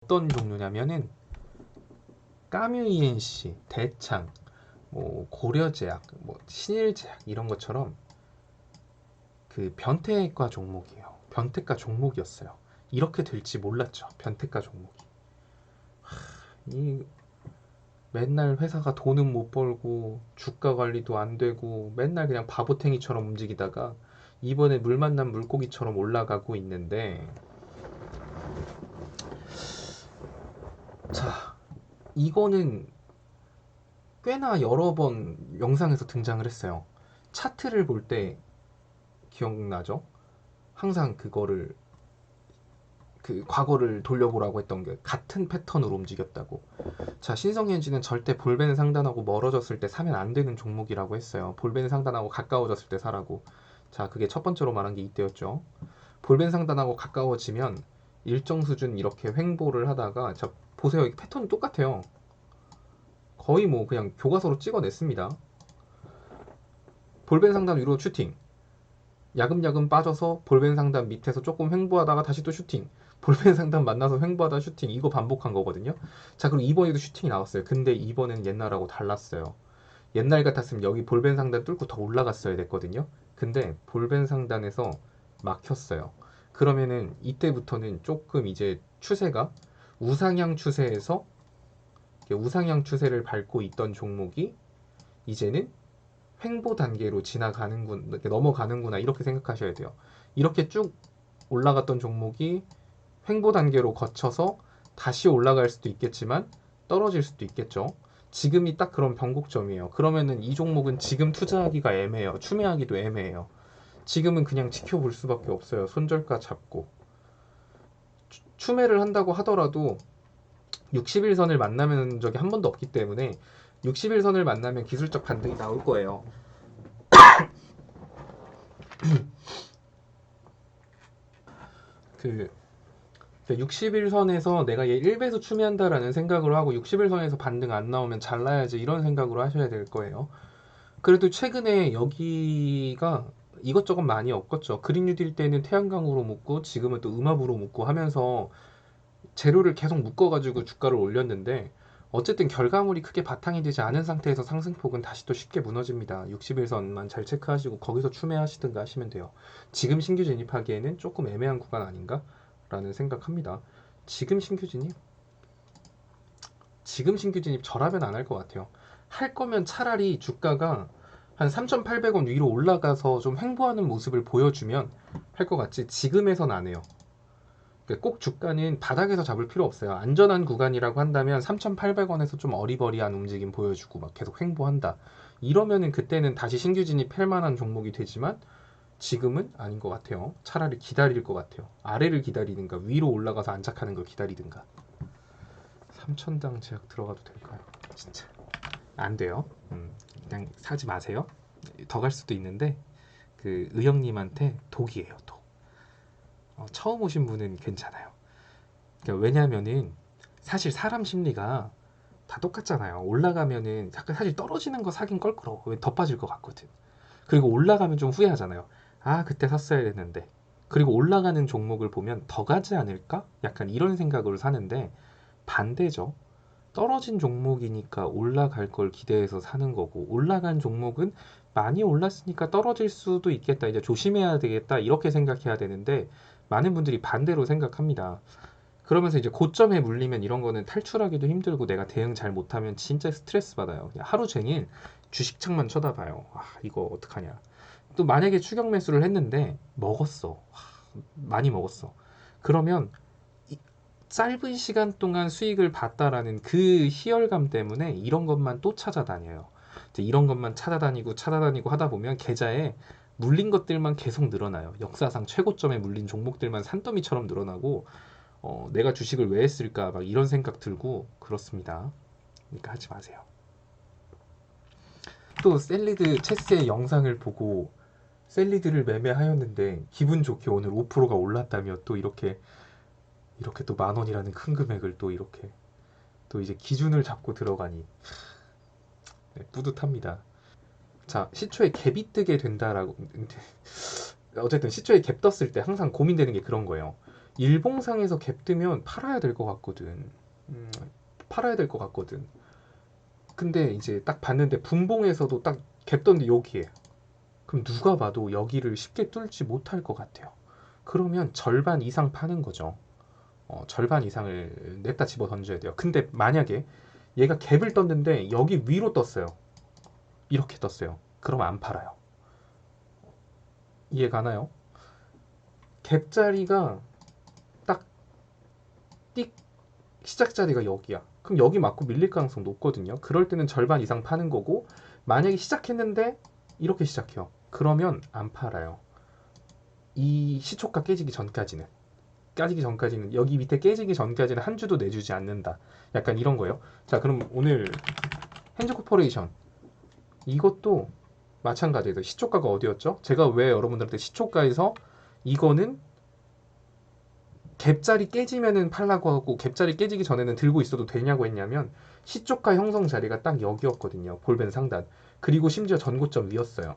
어떤 종류냐면은 까뮤이엔시, 대창, 뭐 고려제약, 뭐 신일제약 이런 것처럼 그 변태과 종목이에요. 변태과 종목이었어요. 이렇게 될지 몰랐죠. 변태과 종목이. 이 맨날 회사가 돈은 못 벌고 주가 관리도 안 되고 맨날 그냥 바보탱이처럼 움직이다가 이번에 물 만난 물고기처럼 올라가고 있는데, 자, 이거는 꽤나 여러 번 영상에서 등장을 했어요. 차트를 볼 때 기억나죠? 항상 그거를 그 과거를 돌려보라고 했던 게 같은 패턴으로 움직였다고. 자, 신성현지는 절대 볼벤 상단하고 멀어졌을 때 사면 안 되는 종목이라고 했어요. 볼벤 상단하고 가까워졌을 때 사라고. 자, 그게 첫 번째로 말한 게 이때였죠. 볼벤 상단하고 가까워지면 일정 수준 이렇게 횡보를 하다가, 자 보세요, 이 패턴이 똑같아요. 거의 뭐 그냥 교과서로 찍어냈습니다. 볼벤 상단 위로 슈팅, 야금야금 빠져서 볼벤 상단 밑에서 조금 횡보하다가 다시 또 슈팅, 볼벤 상단 만나서 횡보하다 슈팅, 이거 반복한 거거든요. 자, 그럼 이번에도 슈팅이 나왔어요. 근데 이번엔 옛날하고 달랐어요. 옛날 같았으면 여기 볼벤 상단 뚫고 더 올라갔어야 됐거든요. 근데 볼벤 상단에서 막혔어요. 그러면은 이때부터는 조금 이제 추세가 우상향 추세에서 우상향 추세를 밟고 있던 종목이 이제는 횡보 단계로 넘어가는구나, 이렇게 생각하셔야 돼요. 이렇게 쭉 올라갔던 종목이 횡보 단계로 거쳐서 다시 올라갈 수도 있겠지만 떨어질 수도 있겠죠. 지금이 딱 그런 변곡점이에요. 그러면은 이 종목은 지금 투자하기가 애매해요. 추매하기도 애매해요. 지금은 그냥 지켜볼 수밖에 없어요. 손절가 잡고. 추매를 한다고 하더라도 60일선을 만나면 적이 한 번도 없기 때문에 60일선을 만나면 기술적 반등이 나올 거예요. 그 60일선에서 내가 얘 1배수 추매한다라는 생각으로 하고 60일선에서 반등 안 나오면 잘라야지, 이런 생각으로 하셔야 될 거예요. 그래도 최근에 여기가 이것저것 많이 엎었죠. 그린 뉴딜 때는 태양광으로 묶고 지금은 또 음압으로 묶고 하면서 재료를 계속 묶어가지고 주가를 올렸는데, 어쨌든 결과물이 크게 바탕이 되지 않은 상태에서 상승폭은 다시 또 쉽게 무너집니다. 60일선만 잘 체크하시고 거기서 추매하시든가 하시면 돼요. 지금 신규 진입하기에는 조금 애매한 구간 아닌가? 라는 생각합니다. 지금 신규 진입? 지금 신규 진입 저라면 안 할 것 같아요. 할 거면 차라리 주가가 한 3,800원 위로 올라가서 좀 횡보하는 모습을 보여주면 할 것 같지, 지금에선 안 해요. 꼭 주가는 바닥에서 잡을 필요 없어요. 안전한 구간이라고 한다면 3,800원에서 좀 어리버리한 움직임 보여주고 막 계속 횡보한다, 이러면은 그때는 다시 신규 진입할 만한 종목이 되지만 지금은 아닌 것 같아요. 차라리 기다릴 것 같아요. 아래를 기다리든가 위로 올라가서 안착하는 걸 기다리든가. 3천당 제약 들어가도 될까요? 진짜 안 돼요. 그냥 사지 마세요. 더 갈 수도 있는데 그 의형님한테 독이에요, 독. 처음 오신 분은 괜찮아요. 그러니까 왜냐면은 사실 사람 심리가 다 똑같잖아요. 올라가면은 약간 사실 떨어지는 거 사긴 껄끄러워. 왜 더 빠질 것 같거든. 그리고 올라가면 좀 후회하잖아요. 아, 그때 샀어야 됐는데. 그리고 올라가는 종목을 보면 더 가지 않을까? 약간 이런 생각으로 사는데, 반대죠. 떨어진 종목이니까 올라갈 걸 기대해서 사는 거고, 올라간 종목은 많이 올랐으니까 떨어질 수도 있겠다, 이제 조심해야 되겠다, 이렇게 생각해야 되는데 많은 분들이 반대로 생각합니다. 그러면서 이제 고점에 물리면 이런 거는 탈출하기도 힘들고 내가 대응 잘 못하면 진짜 스트레스 받아요. 그냥 하루 종일 주식창만 쳐다봐요. 아, 이거 어떡하냐. 또 만약에 추격 매수를 했는데 먹었어. 많이 먹었어. 그러면 짧은 시간 동안 수익을 봤다라는 그 희열감 때문에 이런 것만 또 찾아다녀요. 이제 이런 것만 찾아다니고 하다 보면 계좌에 물린 것들만 계속 늘어나요. 역사상 최고점에 물린 종목들만 산더미처럼 늘어나고, 내가 주식을 왜 했을까 막 이런 생각 들고 그렇습니다. 그러니까 하지 마세요. 또 셀리드 체스의 영상을 보고 셀리드를 매매하였는데 기분 좋게 오늘 5%가 올랐다며 또 이렇게 또 10,000원이라는 큰 금액을 또 이렇게 또 이제 기준을 잡고 들어가니, 네, 뿌듯합니다. 자, 시초에 갭이 뜨게 된다라고. 어쨌든 시초에 갭 떴을 때 항상 고민되는 게 그런 거예요. 일봉상에서 갭 뜨면 팔아야 될 것 같거든. 팔아야 될 것 같거든. 근데 이제 딱 봤는데 분봉에서도 딱 갭 떴는데 여기에. 그럼 누가 봐도 여기를 쉽게 뚫지 못할 것 같아요. 그러면 절반 이상 파는 거죠. 절반 이상을 냈다 집어 던져야 돼요. 근데 만약에 얘가 갭을 떴는데 여기 위로 떴어요. 이렇게 떴어요. 그럼 안 팔아요. 이해 가나요? 갭 자리가 딱 띡 시작 자리가 여기야. 그럼 여기 맞고 밀릴 가능성 높거든요. 그럴 때는 절반 이상 파는 거고, 만약에 시작했는데 이렇게 시작해요. 그러면 안 팔아요. 이 시초가 깨지기 전까지는 여기 밑에 깨지기 전까지는 한 주도 내주지 않는다. 약간 이런 거예요. 자, 그럼 오늘 핸즈코퍼레이션 이것도 마찬가지예요. 시초가가 어디였죠? 제가 왜 여러분들한테 시초가에서 이거는 갭자리 깨지면은 팔라고 하고 갭자리 깨지기 전에는 들고 있어도 되냐고 했냐면, 시초가 형성 자리가 딱 여기였거든요. 볼벤 상단. 그리고 심지어 전고점 위였어요.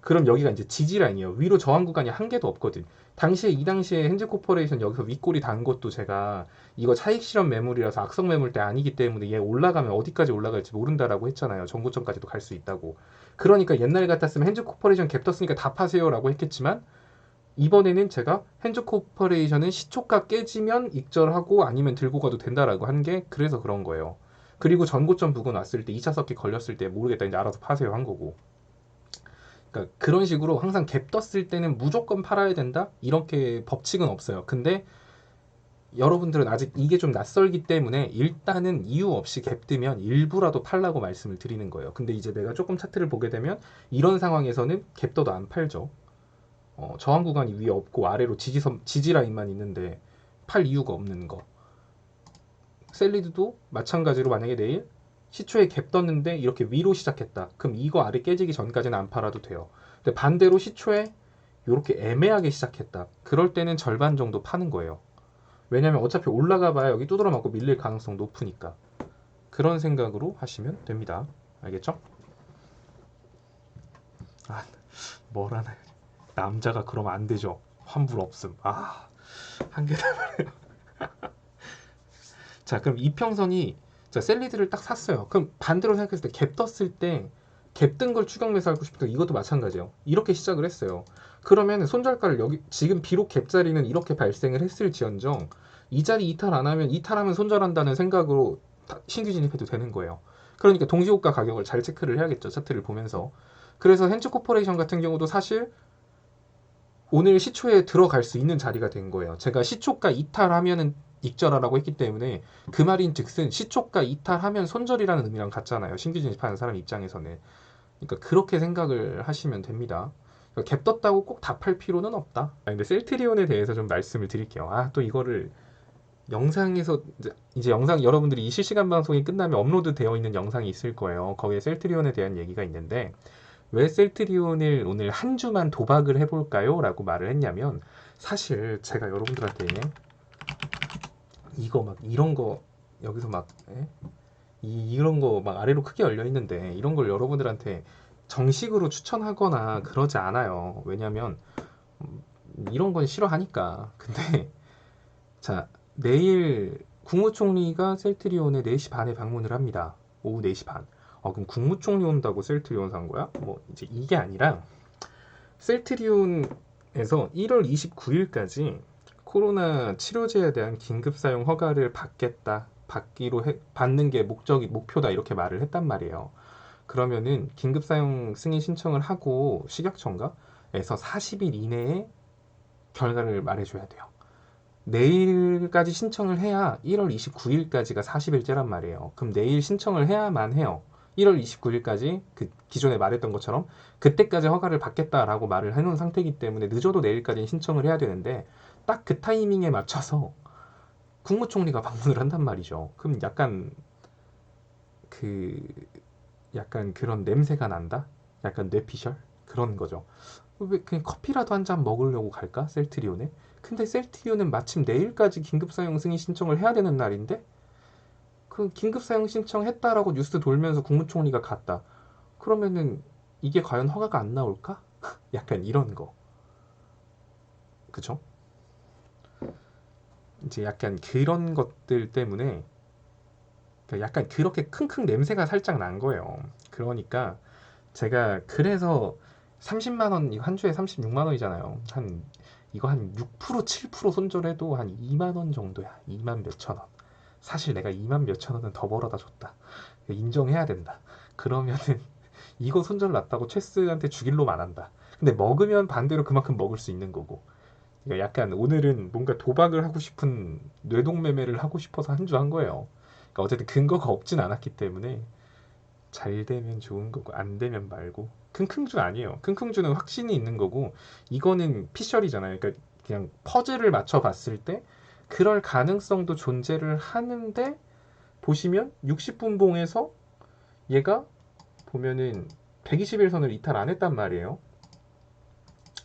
그럼 여기가 이제 지지 라인이에요. 위로 저항 구간이 한 개도 없거든. 이 당시에 핸즈코퍼레이션 여기서 윗골이 단 것도 제가 이거 차익 실현 매물이라서 악성 매물대 아니기 때문에 얘 올라가면 어디까지 올라갈지 모른다라고 했잖아요. 전고점까지도 갈 수 있다고. 그러니까 옛날 같았으면 핸즈코퍼레이션 갭 떴으니까 다 파세요라고 했겠지만, 이번에는 제가 핸즈코퍼레이션은 시초가 깨지면 익절하고 아니면 들고 가도 된다라고 한 게 그래서 그런 거예요. 그리고 전고점 부근 왔을 때 2차 서킷 걸렸을 때 모르겠다 이제 알아서 파세요 한 거고. 그러니까 그런 식으로 항상 갭 떴을 때는 무조건 팔아야 된다? 이렇게 법칙은 없어요. 근데 여러분들은 아직 이게 좀 낯설기 때문에 일단은 이유 없이 갭 뜨면 일부라도 팔라고 말씀을 드리는 거예요. 근데 이제 내가 조금 차트를 보게 되면 이런 상황에서는 갭 떠도 안 팔죠. 저항 구간이 위에 없고 아래로 지지 라인만 있는데 팔 이유가 없는 거. 셀리드도 마찬가지로 만약에 내일 시초에 갭 떴는데 이렇게 위로 시작했다. 그럼 이거 아래 깨지기 전까지는 안 팔아도 돼요. 근데 반대로 시초에 이렇게 애매하게 시작했다. 그럴 때는 절반 정도 파는 거예요. 왜냐면 어차피 올라가 봐야 여기 두드러 맞고 밀릴 가능성 높으니까. 그런 생각으로 하시면 됩니다. 알겠죠? 아, 뭐라나. 남자가 그러면 안 되죠. 환불 없음. 한 개. 자, 그럼 이평선이, 자, 셀리드를 딱 샀어요. 그럼 반대로 생각했을 때 갭 떴을 때 갭 뜬 걸 추격 매수하고 싶다. 이것도 마찬가지예요. 이렇게 시작을 했어요. 그러면 손절가를 여기 지금 비록 갭 자리는 이렇게 발생을 했을지언정 이 자리 이탈 안 하면, 이탈하면 손절한다는 생각으로 신규 진입해도 되는 거예요. 그러니까 동시호가 가격을 잘 체크를 해야겠죠. 차트를 보면서. 그래서 헨츠 코퍼레이션 같은 경우도 사실 오늘 시초에 들어갈 수 있는 자리가 된 거예요. 제가 시초가 이탈하면은 익절하라고 했기 때문에 그 말인 즉슨 시초가 이탈하면 손절이라는 의미랑 같잖아요. 신규 진입하는 사람 입장에서는. 그러니까 그렇게 생각을 하시면 됩니다. 그러니까 갭 떴다고 꼭 다 팔 필요는 없다. 근데 셀트리온에 대해서 좀 말씀을 드릴게요. 또 이거를 영상에서 이제 영상 여러분들이 이 실시간 방송이 끝나면 업로드 되어 있는 영상이 있을 거예요. 거기에 셀트리온에 대한 얘기가 있는데, 왜 셀트리온을 오늘 한 주만 도박을 해볼까요? 라고 말을 했냐면, 사실 제가 여러분들한테 이거 막 이런 거 여기서 막 이런 거 막 아래로 크게 열려 있는데 이런 걸 여러분들한테 정식으로 추천하거나 그러지 않아요. 왜냐면 이런 건 싫어하니까. 근데 자, 내일 국무총리가 셀트리온에 4시 반에 방문을 합니다. 오후 4시 반. 그럼 국무총리 온다고 셀트리온 산 거야? 뭐 이제 이게 아니라, 셀트리온에서 1월 29일까지 코로나 치료제에 대한 긴급 사용 허가를 받는 게 목표다 이렇게 말을 했단 말이에요. 그러면은 긴급 사용 승인 신청을 하고 식약청가에서 40일 이내에 결과를 말해줘야 돼요. 내일까지 신청을 해야 1월 29일까지가 40일째란 말이에요. 그럼 내일 신청을 해야만 해요. 1월 29일까지 그 기존에 말했던 것처럼 그때까지 허가를 받겠다라고 말을 해놓은 상태이기 때문에 늦어도 내일까지 신청을 해야 되는데, 딱 그 타이밍에 맞춰서 국무총리가 방문을 한단 말이죠. 그럼 그 약간 그런 냄새가 난다? 약간 뇌피셜? 그런 거죠. 왜 그냥 커피라도 한 잔 먹으려고 갈까? 셀트리온에? 근데 셀트리온은 마침 내일까지 긴급사용 승인 신청을 해야 되는 날인데, 그 긴급사용 신청했다라고 뉴스 돌면서 국무총리가 갔다. 그러면은 이게 과연 허가가 안 나올까? 약간 이런 거. 그쵸? 이제 약간 그런 것들 때문에 그러니까 약간 그렇게 킁킁 냄새가 살짝 난 거예요. 그러니까 제가 그래서 30만 원, 이거 한 주에 36만 원이잖아요. 이거 한 6%, 7% 손절해도 한 2만 원 정도야. 2만 몇천 원. 사실 내가 2만 몇천 원은 더 벌어다 줬다. 인정해야 된다. 그러면은 이거 손절 났다고 체스한테 주길 놈 안 한다. 근데 먹으면 반대로 그만큼 먹을 수 있는 거고. 그러니까 약간 오늘은 뭔가 도박을 하고 싶은 뇌동매매를 하고 싶어서 한 주 한 거예요. 그러니까 어쨌든 근거가 없진 않았기 때문에 잘 되면 좋은 거고 안 되면 말고. 킁킁주 아니에요. 킁킁주는 확신이 있는 거고 이거는 피셜이잖아요. 그러니까 그냥 퍼즐을 맞춰 봤을 때 그럴 가능성도 존재를 하는데 보시면 60분 봉에서 얘가 보면은 121선을 이탈 안 했단 말이에요.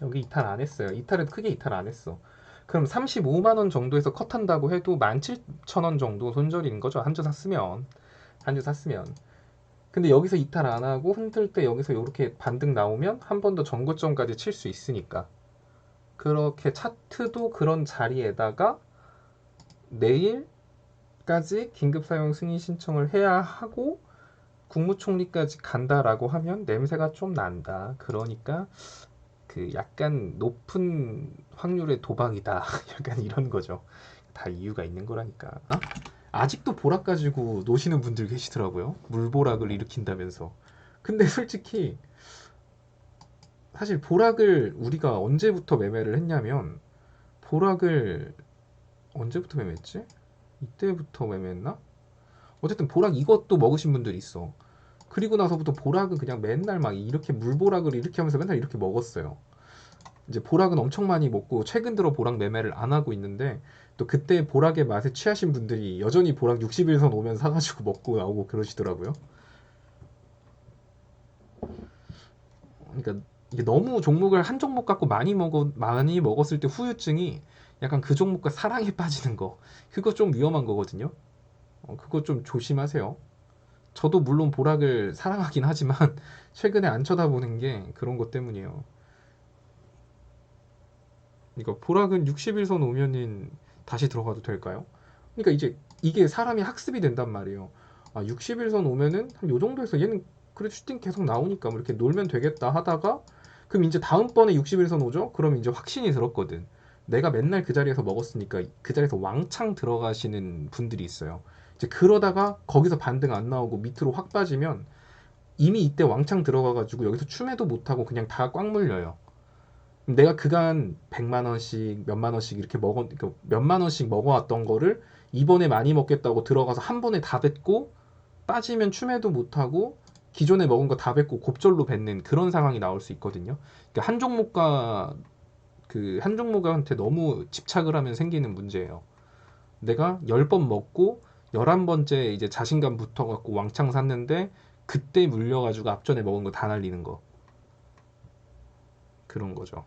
여기 이탈 안 했어요. 이탈은 크게 이탈 안 했어. 그럼 35만 원 정도에서 컷한다고 해도 17,000원 정도 손절인 거죠. 한 주 샀으면. 한 주 샀으면. 근데 여기서 이탈 안 하고 흔들 때 여기서 이렇게 반등 나오면 한 번 더 전고점까지 칠 수 있으니까. 그렇게 차트도 그런 자리에다가 내일까지 긴급 사용 승인 신청을 해야 하고 국무총리까지 간다라고 하면 냄새가 좀 난다. 그러니까 그 약간 높은 확률의 도박이다. 약간 이런 거죠. 다 이유가 있는 거라니까. 어? 아직도 보락 가지고 노시는 분들 계시더라고요. 물보락을 일으킨다면서. 근데 솔직히 사실 보락을 우리가 언제부터 매매를 했냐면 보락을 언제부터 매매했지? 이때부터 매매했나? 어쨌든 보락 이것도 먹으신 분들이 있어. 그리고 나서부터 보락은 그냥 맨날 막 이렇게 물보락을 이렇게 하면서 맨날 이렇게 먹었어요. 이제 보락은 엄청 많이 먹고 최근 들어 보락 매매를 안 하고 있는데 또 그때 보락의 맛에 취하신 분들이 여전히 보락 60일선 오면 사가지고 먹고 나오고 그러시더라고요. 그러니까 이게 너무 종목을 한 종목 갖고 많이 먹었을 때 후유증이 약간 그 종목과 사랑에 빠지는 거. 그거 좀 위험한 거거든요. 그거 좀 조심하세요. 저도 물론 보락을 사랑하긴 하지만 최근에 안 쳐다보는 게 그런 것 때문이에요. 그러니까 보락은 60일선 오면은 다시 들어가도 될까요? 그러니까 이제 이게 사람이 학습이 된단 말이에요. 아, 60일선 오면은 한 요 정도에서 얘는 그래도 슈팅 계속 나오니까 뭐 이렇게 놀면 되겠다 하다가 그럼 이제 다음번에 60일선 오죠? 그럼 이제 확신이 들었거든. 내가 맨날 그 자리에서 먹었으니까 그 자리에서 왕창 들어가시는 분들이 있어요. 이제 그러다가 거기서 반등 안 나오고 밑으로 확 빠지면 이미 이때 왕창 들어가가지고 여기서 춤에도 못하고 그냥 다 꽉 물려요. 내가 그간 100만 원씩 몇만 원씩 이렇게 그러니까 몇만 원씩 먹어왔던 거를 이번에 많이 먹겠다고 들어가서 한 번에 다 뱉고 빠지면 춤에도 못하고 기존에 먹은 거 다 뱉고 곱절로 뱉는 그런 상황이 나올 수 있거든요. 그러니까 한 종목과 그 한 종목한테 너무 집착을 하면 생기는 문제예요. 내가 10번 먹고 11번째 이제 자신감 붙어갖고 왕창 샀는데 그때 물려가지고 앞전에 먹은 거 다 날리는 거. 그런 거죠.